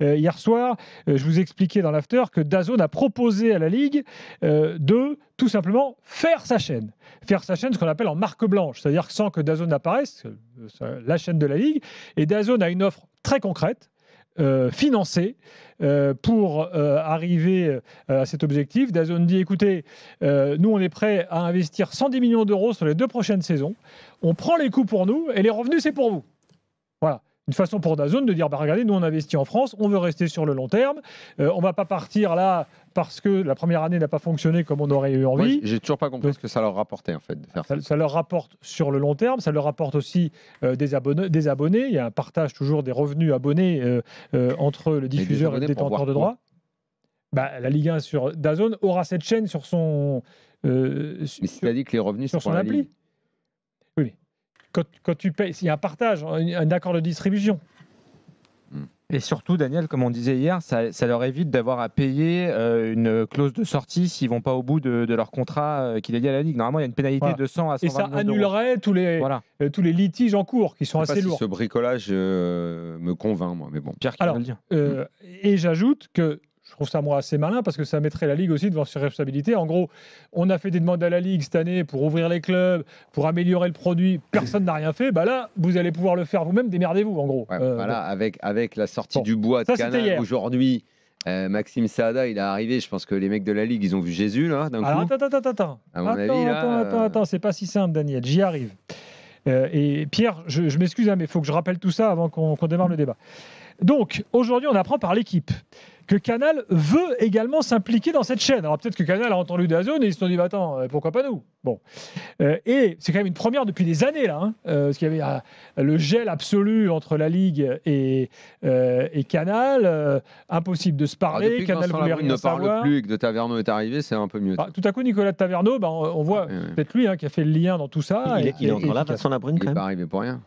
hier soir, je vous expliquais dans l'after que DAZN a proposé à la Ligue de tout simplement faire sa chaîne. Faire sa chaîne, ce qu'on appelle en marque blanche, c'est-à-dire que sans que DAZN apparaisse, la chaîne de la Ligue, et DAZN a une offre très concrète, financée, pour arriver à cet objectif. DAZN dit, écoutez, nous on est prêt à investir 110 millions d'euros sur les 2 prochaines saisons, on prend les coûts pour nous, et les revenus c'est pour vous. Voilà. Une façon pour DAZN de dire, regardez, nous on investit en France, on veut rester sur le long terme, on ne va pas partir là parce que la première année n'a pas fonctionné comme on aurait eu envie. J'ai toujours pas compris ce que ça leur rapportait en fait de faire ça. Ça leur rapporte sur le long terme, ça leur rapporte aussi des abonnés. Il y a un partage toujours des revenus abonnés entre le diffuseur et le détenteur de droits. La Ligue 1 sur DAZN aura cette chaîne sur son. Mais c'est-à-dire que les revenus sur son appli. Oui. Quand tu payes, il y a un partage, un accord de distribution. Et surtout, Daniel, comme on disait hier, ça leur évite d'avoir à payer une clause de sortie s'ils ne vont pas au bout de leur contrat qui est lié à la Ligue. Normalement, il y a une pénalité de 100 à 120 millions d'euros. Et ça annulerait tous les litiges en cours qui sont assez lourds. Ce bricolage me convainc, moi. Mais bon. Pierre qui va le dire. Et j'ajoute que je trouve ça, moi, assez malin parce que ça mettrait la Ligue aussi devant ses responsabilités. En gros, on a fait des demandes à la Ligue cette année pour ouvrir les clubs, pour améliorer le produit. Personne n'a rien fait. Là, vous allez pouvoir le faire vous-même. Démerdez-vous, en gros. Avec la sortie du bois de Canal aujourd'hui, Maxime Saada, il est arrivé. Je pense que les mecs de la Ligue, ils ont vu Jésus, là, d'un coup. Attends. C'est pas si simple, Daniel. J'y arrive. Et Pierre, je m'excuse, mais il faut que je rappelle tout ça avant qu'on démarre le débat. Donc, aujourd'hui, on apprend par l'équipe que Canal veut également s'impliquer dans cette chaîne. Alors peut-être que Canal a entendu DAZN et ils se sont dit, attends, pourquoi pas nous ? Bon. Et c'est quand même une première depuis des années, là, parce qu'il y avait le gel absolu entre la Ligue et Canal, impossible de se parler. Depuis Canal que Vincent Labrune ne parle plus et que De Taverneau est arrivé, c'est un peu mieux. Tout à coup, Nicolas de Taverneau, on voit peut-être lui qui a fait le lien dans tout ça. Il est encore là, Vincent Labrune, quand même. Il n'est pas arrivé pour rien.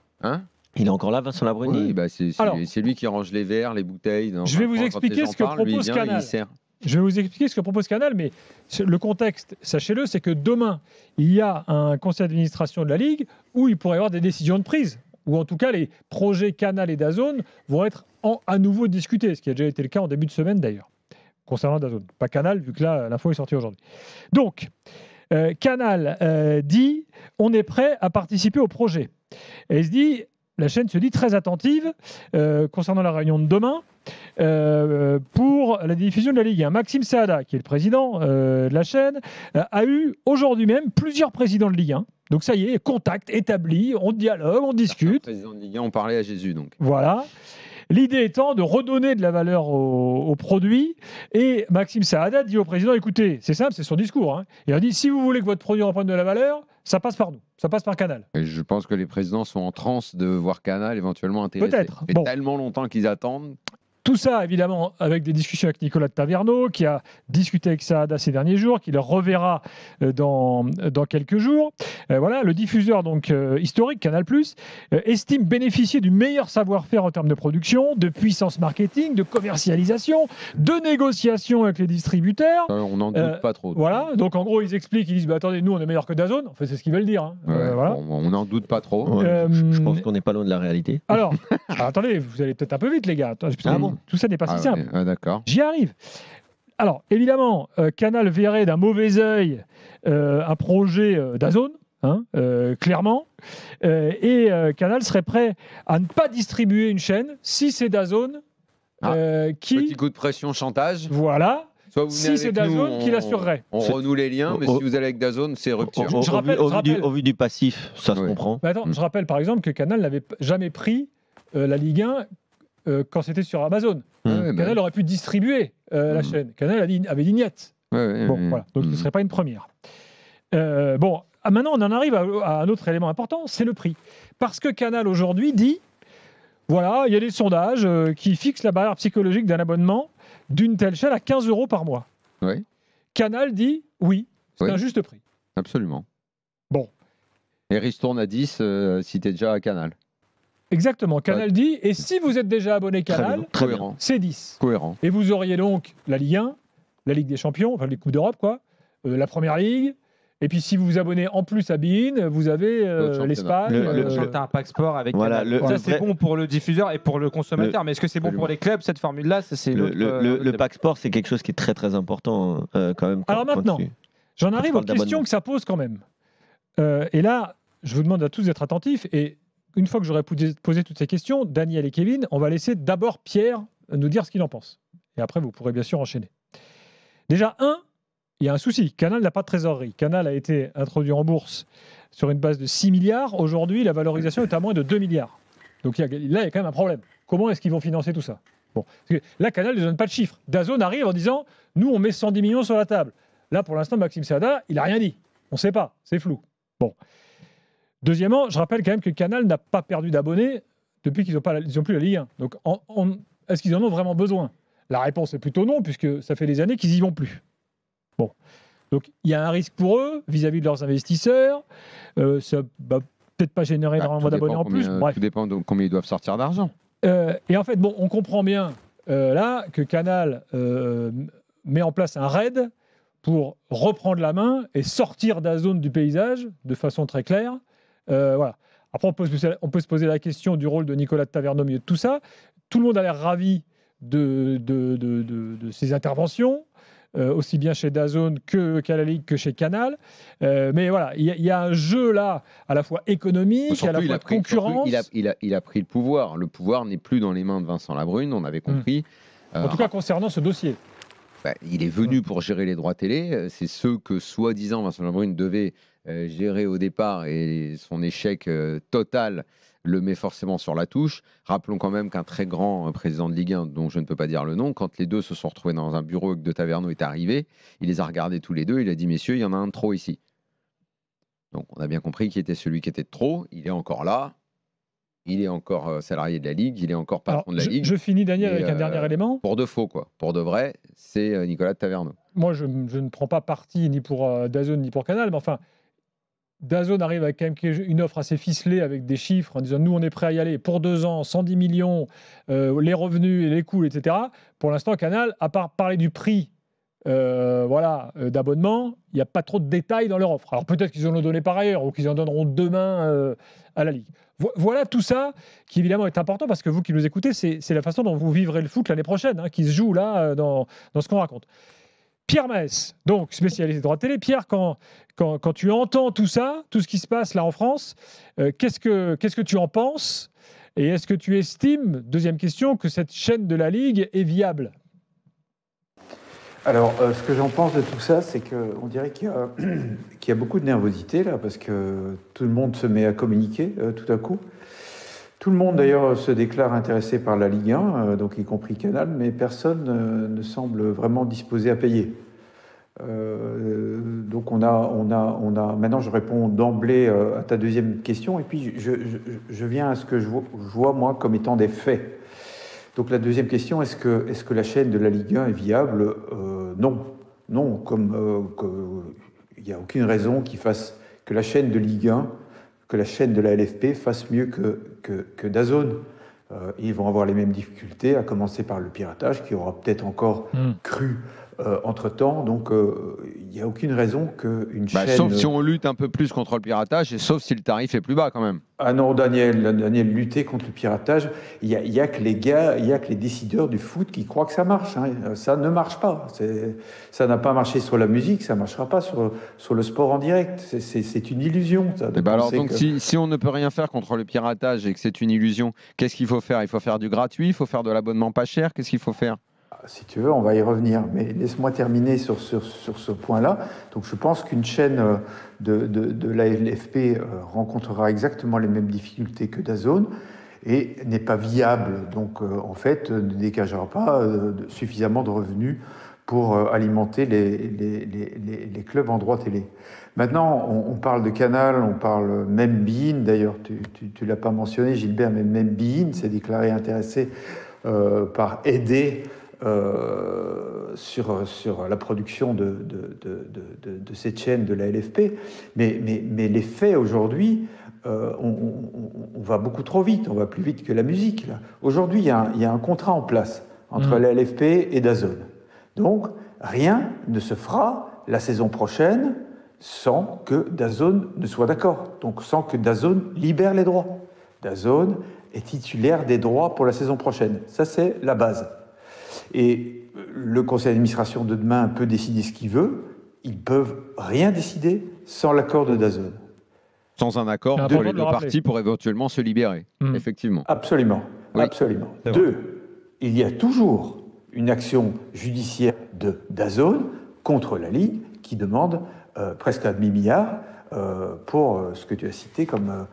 Il est encore là, Vincent Labrune. Oui, c'est lui qui range les verres, les bouteilles. Je vais vous expliquer ce que propose Canal. Je vais vous expliquer ce que propose Canal, mais le contexte, sachez-le, c'est que demain, il y a un conseil d'administration de la Ligue où il pourrait y avoir des décisions de prise, ou en tout cas les projets Canal et DAZN vont être à nouveau discutés, ce qui a déjà été le cas en début de semaine d'ailleurs, concernant DAZN. Pas Canal, vu que là, l'info est sortie aujourd'hui. Donc, Canal dit, on est prêt à participer au projet. Et il se dit... La chaîne se dit très attentive concernant la réunion de demain pour la diffusion de la Ligue 1. Maxime Saada, qui est le président de la chaîne, a eu aujourd'hui même plusieurs présidents de Ligue 1. Donc ça y est, contact établi, on dialogue, on discute. Président de Ligue 1, on parlait à Jésus. Donc. Voilà. L'idée étant de redonner de la valeur au produit. Et Maxime Saada dit au président, écoutez, c'est simple, c'est son discours. Il a dit, si vous voulez que votre produit reprenne de la valeur, ça passe par nous, ça passe par Canal. Et je pense que les présidents sont en transe de voir Canal éventuellement intéressé. Peut-être. Ça fait tellement longtemps qu'ils attendent. Tout ça, évidemment, avec des discussions avec Nicolas de Taverneau, qui a discuté avec Saada ces derniers jours, qui le reverra dans quelques jours. Voilà, le diffuseur donc historique, Canal+, estime bénéficier du meilleur savoir-faire en termes de production, de puissance marketing, de commercialisation, de négociation avec les distributeurs. On n'en doute pas trop. Voilà, donc en gros, ils expliquent, ils disent, attendez, nous, on est meilleur que DAZN. En fait, c'est ce qu'ils veulent dire. Voilà. On n'en doute pas trop. Je pense qu'on n'est pas loin de la réalité. Alors, attendez, vous allez peut-être un peu vite, les gars. Tout ça n'est pas si simple. D'accord. J'y arrive. Alors, évidemment, Canal verrait d'un mauvais œil un projet DAZN, clairement, et Canal serait prêt à ne pas distribuer une chaîne si c'est DAZN qui... Petit coup de pression, chantage. Voilà. Soit vous si c'est DAZN qui l'assurerait. On renoue les liens, mais si vous allez avec DAZN, c'est rupture. Au vu du passif, ça se comprend. Mais attends, je rappelle par exemple que Canal n'avait jamais pris la Ligue 1 quand c'était sur Amazon. Canal aurait pu distribuer la chaîne. Canal avait dit niet. Voilà. Donc ce ne serait pas une première. Maintenant, on en arrive à un autre élément important, c'est le prix. Parce que Canal aujourd'hui dit, voilà, il y a des sondages qui fixent la barrière psychologique d'un abonnement d'une telle chaîne à 15 € par mois. Oui. Canal dit, oui, c'est un juste prix. Absolument. Bon. Et ristourne à 10 si tu es déjà à Canal. Exactement, Canal dit, et si vous êtes déjà abonné Canal, c'est 10. Cohérent. Et vous auriez donc la Ligue 1, la Ligue des Champions, enfin les Coupes d'Europe, quoi, la Première Ligue, Et puis, si vous vous abonnez en plus à Bein, vous avez l'Espagne. Tu as un pack sport avec ça, c'est bon pour le diffuseur et pour le consommateur. Mais est-ce que c'est bon pour les clubs, cette formule-là? Le pack sport, c'est quelque chose qui est très très important quand même. Alors maintenant, j'en arrive aux questions que ça pose quand même. Et là, je vous demande à tous d'être attentifs. Et une fois que j'aurai posé toutes ces questions, Daniel et Kevin, on va laisser d'abord Pierre nous dire ce qu'il en pense. Et après, vous pourrez bien sûr enchaîner. Déjà, il y a un souci. Canal n'a pas de trésorerie. Canal a été introduit en bourse sur une base de 6 milliards. Aujourd'hui, la valorisation est à moins de 2 milliards. Donc là, il y a quand même un problème. Comment est-ce qu'ils vont financer tout ça? Bon. Là, Canal ne donne pas de chiffres. DAZN arrive en disant « Nous, on met 110 millions sur la table ». Là, pour l'instant, Maxime Saada, il n'a rien dit. On ne sait pas. C'est flou. Bon. Deuxièmement, je rappelle quand même que Canal n'a pas perdu d'abonnés depuis qu'ils n'ont plus la Ligue 1. Donc, est-ce qu'ils en ont vraiment besoin? La réponse est plutôt non, puisque ça fait des années qu'ils n'y vont plus. Bon. Donc, il y a un risque pour eux vis-à-vis de leurs investisseurs. Ça va peut-être pas générer énormément d'abonnés en plus. Tout dépend de combien ils doivent sortir d'argent. Et en fait, bon, on comprend bien là que Canal met en place un raid pour reprendre la main et sortir DAZN du paysage de façon très claire. Voilà. Après, on peut se poser la question du rôle de Nicolas de Taverneau au milieu de tout ça. Tout le monde a l'air ravi de ces interventions, aussi bien chez DAZN qu'à la Ligue que chez Canal. Mais voilà, il y a un jeu là, à la fois économique, à la fois de concurrence. Il a pris le pouvoir. Le pouvoir n'est plus dans les mains de Vincent Labrune, on avait compris. En tout cas, concernant ce dossier. Il est venu pour gérer les droits télé. C'est ceux que, soi-disant, Vincent Labrune devait gérer au départ, et son échec total le met forcément sur la touche. Rappelons quand même qu'un très grand président de Ligue 1, dont je ne peux pas dire le nom, quand les deux se sont retrouvés dans un bureau et que De Taverneau est arrivé, il les a regardés tous les deux, il a dit « Messieurs, il y en a un de trop ici ». Donc on a bien compris qui était celui qui était de trop. Il est encore là. Il est encore salarié de la Ligue, il est encore patron de la Ligue. Je finis, Daniel, avec un dernier élément. Pour de faux, quoi. Pour de vrai, c'est Nicolas de Taverneau. Moi, je ne prends pas parti ni pour DAZN ni pour Canal, mais enfin, DAZN arrive avec quand même une offre assez ficelée avec des chiffres en disant nous, on est prêt à y aller pour 2 ans, 110 millions, les revenus et les coûts, etc. Pour l'instant, Canal, à part parler du prix d'abonnement, il n'y a pas trop de détails dans leur offre. Alors peut-être qu'ils en ont donné par ailleurs ou qu'ils en donneront demain à la Ligue. Voilà tout ça qui évidemment est important parce que vous qui nous écoutez, c'est la façon dont vous vivrez le foot l'année prochaine qui se joue là dans ce qu'on raconte. Pierre Maes, donc spécialiste droit de télé. Pierre, quand tu entends tout ça, tout ce qui se passe là en France, qu'est-ce que tu en penses? Et est-ce que tu estimes, deuxième question, que cette chaîne de la Ligue est viable? Alors, ce que j'en pense de tout ça, c'est qu'on dirait qu'il y a beaucoup de nervosité là, parce que tout le monde se met à communiquer tout à coup. Tout le monde d'ailleurs se déclare intéressé par la Ligue 1, donc y compris Canal, mais personne ne semble vraiment disposé à payer. Donc on a. Maintenant, je réponds d'emblée à ta deuxième question, et puis je viens à ce que je vois moi comme étant des faits. Donc la deuxième question, est-ce que la chaîne de la Ligue 1 est viable? Non, comme il n'y a aucune raison que la chaîne de Ligue 1, que la chaîne de la LFP fasse mieux que DAZN. Ils vont avoir les mêmes difficultés, à commencer par le piratage, qui aura peut-être encore cru entre-temps. Donc, il n'y a aucune raison qu'une chaîne... Sauf si on lutte un peu plus contre le piratage, et sauf si le tarif est plus bas quand même. Ah non, Daniel, lutter contre le piratage, il y a que les décideurs du foot qui croient que ça marche. Ça ne marche pas. Ça n'a pas marché sur la musique, ça ne marchera pas sur le sport en direct. C'est une illusion. Ça, si on ne peut rien faire contre le piratage et que c'est une illusion, qu'est-ce qu'il faut faire? Il faut faire du gratuit, il faut faire de l'abonnement pas cher, qu'est-ce qu'il faut faire? Si tu veux, on va y revenir, mais laisse-moi terminer sur ce point-là. Donc, je pense qu'une chaîne de la LFP rencontrera exactement les mêmes difficultés que DAZN et n'est pas viable. Donc, en fait, ne dégagera pas suffisamment de revenus pour alimenter les clubs en droit télé. Maintenant, on parle de Canal, on parle même Bein. D'ailleurs, tu l'as pas mentionné, Gilbert, mais même Bein s'est déclaré intéressé par aider sur la production de cette chaîne de la LFP. Mais les faits aujourd'hui, on va beaucoup trop vite, on va plus vite que la musique. Aujourd'hui, il y a un contrat en place entre la LFP et DAZN. Donc, rien ne se fera la saison prochaine sans que DAZN ne soit d'accord, donc sans que DAZN libère les droits. DAZN est titulaire des droits pour la saison prochaine. Ça, c'est la base. Et le conseil d'administration de demain peut décider ce qu'il veut. Ils ne peuvent rien décider sans l'accord de DAZN. Sans un accord de les deux parties pour éventuellement se libérer, effectivement. Absolument, oui. Absolument. 2, il y a toujours une action judiciaire de DAZN contre la Ligue qui demande presque un demi-milliard pour ce que tu as cité comme...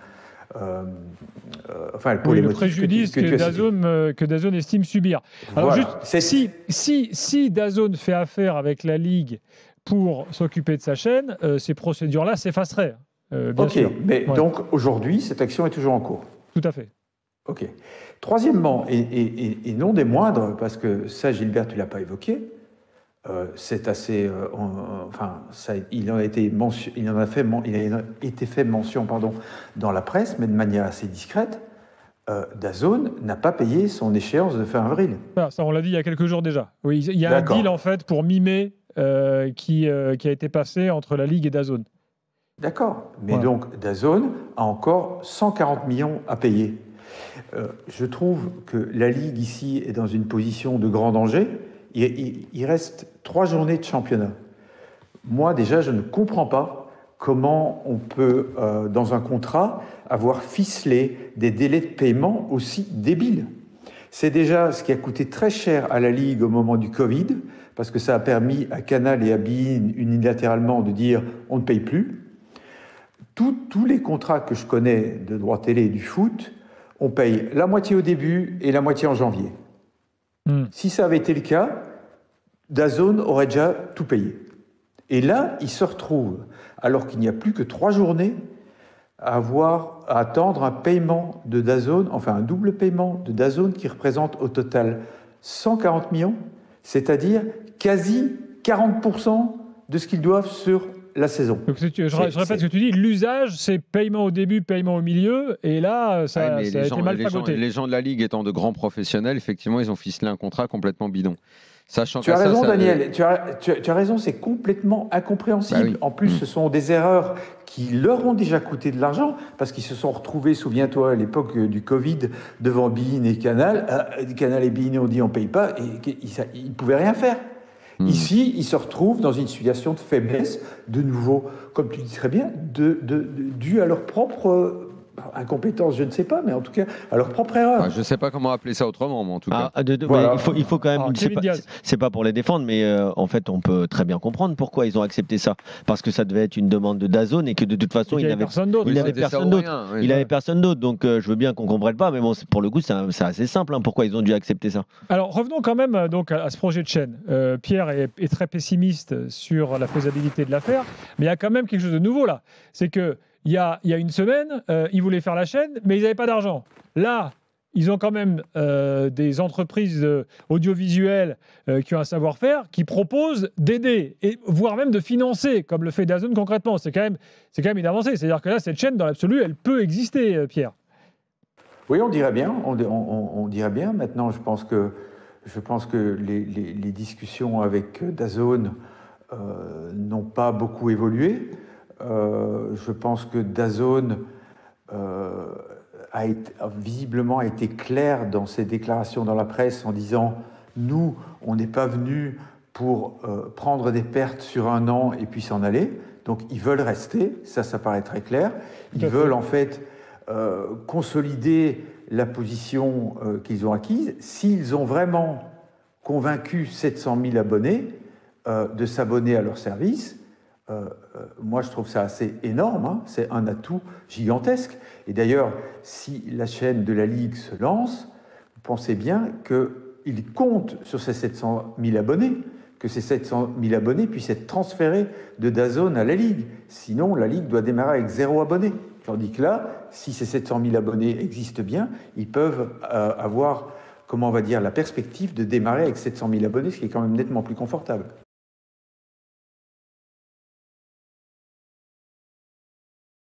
pour le préjudice que DAZN estime subir. Alors voilà. si DAZN fait affaire avec la Ligue pour s'occuper de sa chaîne, ces procédures-là s'effaceraient. Bien sûr. Mais donc aujourd'hui, cette action est toujours en cours. Tout à fait. Ok. Troisièmement, et non des moindres, parce que ça, Gilbert, tu ne l'as pas évoqué, c'est assez... il en a été fait mention dans la presse, mais de manière assez discrète. DAZN n'a pas payé son échéance de fin avril. Ça, on l'a dit il y a quelques jours déjà. Oui, il y a un deal en fait pour mi-mai qui a été passé entre la Ligue et DAZN. D'accord, mais donc DAZN a encore 140 millions à payer. Je trouve que la Ligue ici est dans une position de grand danger. Il reste 3 journées de championnat. Moi déjà, je ne comprends pas comment on peut, dans un contrat, avoir ficelé des délais de paiement aussi débiles. C'est déjà ce qui a coûté très cher à la Ligue au moment du Covid, parce que ça a permis à Canal et à beIN unilatéralement de dire on ne paye plus. Tous les contrats que je connais de droit télé et du foot, on paye la moitié au début et la moitié en janvier. Si ça avait été le cas, DAZN aurait déjà tout payé. Et là, il se retrouve, alors qu'il n'y a plus que 3 journées, à attendre un paiement de DAZN, enfin un double paiement de DAZN qui représente au total 140 millions, c'est-à-dire quasi 40% de ce qu'ils doivent sur la saison. Donc, je répète ce que tu dis, l'usage, c'est paiement au début, paiement au milieu, et là, ça a été mal fagoté. Les gens de la Ligue étant de grands professionnels, effectivement, ils ont ficelé un contrat complètement bidon. Sachant tu as raison, Daniel, tu as raison, c'est complètement incompréhensible. Oui. En plus, ce sont des erreurs qui leur ont déjà coûté de l'argent, parce qu'ils se sont retrouvés, souviens-toi, à l'époque du Covid, devant beIN et Canal. Canal et beIN ont dit on ne paye pas, et ils ne pouvaient rien faire. Ici, ils se retrouvent dans une situation de faiblesse, de nouveau, comme tu dis très bien, dû à leur propre incompétence, je ne sais pas, mais en tout cas, à leur propre erreur. Je ne sais pas comment appeler ça autrement, mais en tout cas. Voilà. Il faut quand même. C'est pas pour les défendre, mais en fait, on peut très bien comprendre pourquoi ils ont accepté ça. Parce que ça devait être une demande de DAZN et que de toute façon, il n'avait personne d'autre. Il n'avait personne d'autre. Donc, je veux bien qu'on ne comprenne pas, mais bon, pour le coup, c'est assez simple. Pourquoi ils ont dû accepter ça. Alors, revenons quand même donc, à ce projet de chaîne. Pierre est très pessimiste sur la faisabilité de l'affaire, mais il y a quand même quelque chose de nouveau là. C'est que il y a une semaine, ils voulaient faire la chaîne, mais ils n'avaient pas d'argent. Là, ils ont quand même des entreprises audiovisuelles qui ont un savoir-faire, qui proposent d'aider, et voire même de financer, comme le fait DAZN concrètement. C'est quand même une avancée. C'est-à-dire que là, cette chaîne, dans l'absolu, elle peut exister, Pierre. Oui, on dirait bien. On dirait bien. Maintenant, je pense que les discussions avec DAZN n'ont pas beaucoup évolué. Je pense que DAZN visiblement a été clair dans ses déclarations dans la presse en disant « Nous, on n'est pas venus pour prendre des pertes sur 1 an et puis s'en aller. » Donc, ils veulent rester, ça paraît très clair. Ils veulent en fait consolider la position qu'ils ont acquise. S'ils ont vraiment convaincu 700 000 abonnés de s'abonner à leur service, moi, je trouve ça assez énorme, c'est un atout gigantesque. Et d'ailleurs, si la chaîne de la Ligue se lance, vous pensez bien qu'il compte sur ces 700 000 abonnés, que ces 700 000 abonnés puissent être transférés de DAZN à la Ligue. Sinon, la Ligue doit démarrer avec 0 abonnés. Tandis que là, si ces 700 000 abonnés existent bien, ils peuvent avoir, comment on va dire, la perspective de démarrer avec 700 000 abonnés, ce qui est quand même nettement plus confortable.